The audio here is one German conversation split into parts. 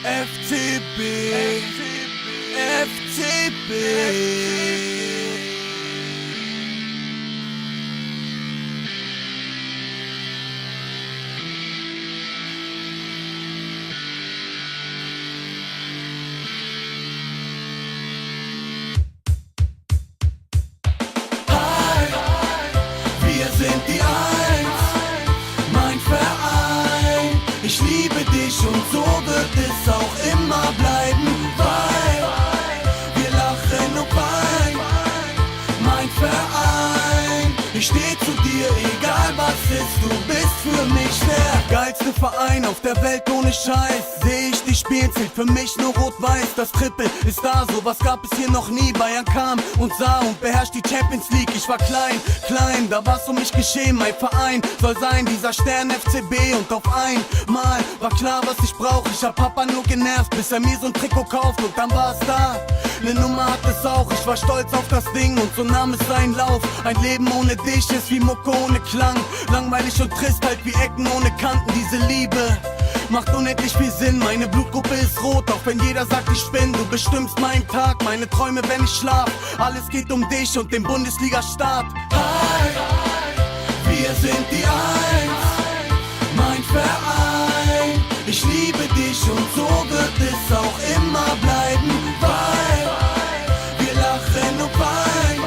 FCB, FCB. Wir sind die Eins, mein Verein. Ich liebe dich und so wird es auch immer bleiben, weil wir lachen und weinen. Mein Verein, ich steh zu dir, egal was ist, du bist für mich der geilste Verein auf der Welt, ohne Scheiß. Seh ich dich spielen, zählt für mich nur rot-weiß. Das Triple ist da, sowas gab es hier noch nie. Bayern kam und sah und beherrscht die Champions League. Ich war klein, da war's um mich geschehen. Mein Verein soll sein, dieser Stern FCB. Und auf einmal war klar, was ich brauch. Ich hab Papa nur genervt, bis er mir so ein Trikot kauft. Und dann war's da, ne Nummer hat es auch. Ich war stolz auf das Ding und so nahm es seinen Lauf. Ein Leben ohne dich ist wie Mucke ohne Klang. Langweilig und trist, halt wie Ecken ohne Kanten. Diese Liebe macht unendlich viel Sinn, meine Blutgruppe ist rot, auch wenn jeder sagt, ich spinn. Du bestimmst meinen Tag, meine Träume, wenn ich schlaf. Alles geht um dich und den Bundesliga-Start. Hi, wir sind die Eins, mein Verein. Ich liebe dich und so wird es auch immer bleiben, weil wir lachen und weinen.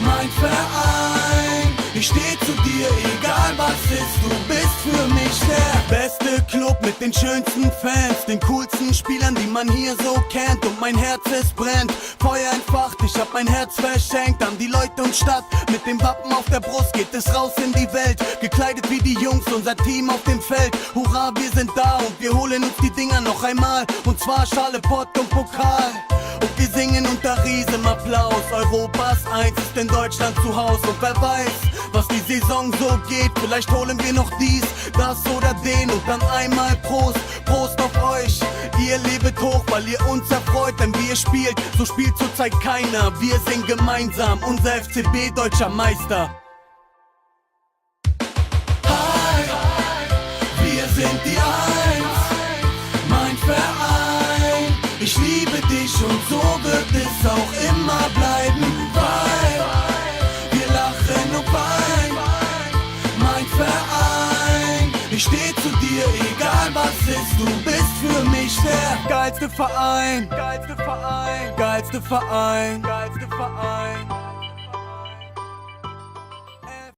Mein Verein, ich steh zu dir, egal was ist, du bist für mich der beste Club mit den schönsten Fans, den coolsten Spielern, die man hier so kennt. Und mein Herz, es brennt, Feuer entfacht, ich hab mein Herz verschenkt an die Leute und Stadt. Mit dem Wappen auf der Brust geht es raus in die Welt, gekleidet wie die Jungs, unser Team auf dem Feld. Hurra, wir sind da und wir holen uns die Dinger noch einmal, und zwar Schale, Pott und Pokal. Und wir singen unter Riesenapplaus. Europas Eins ist in Deutschland zu Haus. Und wer weiß, was die Saison so geht. Vielleicht holen wir noch dies, das oder den. Und dann einmal Prost, Prost auf euch. Ihr lebet hoch, weil ihr uns erfreut. Denn wie ihr spielt, so spielt zurzeit keiner. Wir sind gemeinsam, unser FCB deutscher Meister. Hi, wir sind die Eins, mein Verein. Ich liebe dich und so wird es auch immer bleiben, weil wir lachen und weinen. Mein Verein, ich steh zu dir, egal was ist, du bist für mich der geilste Verein, geilste Verein, geilste Verein, geilste Verein.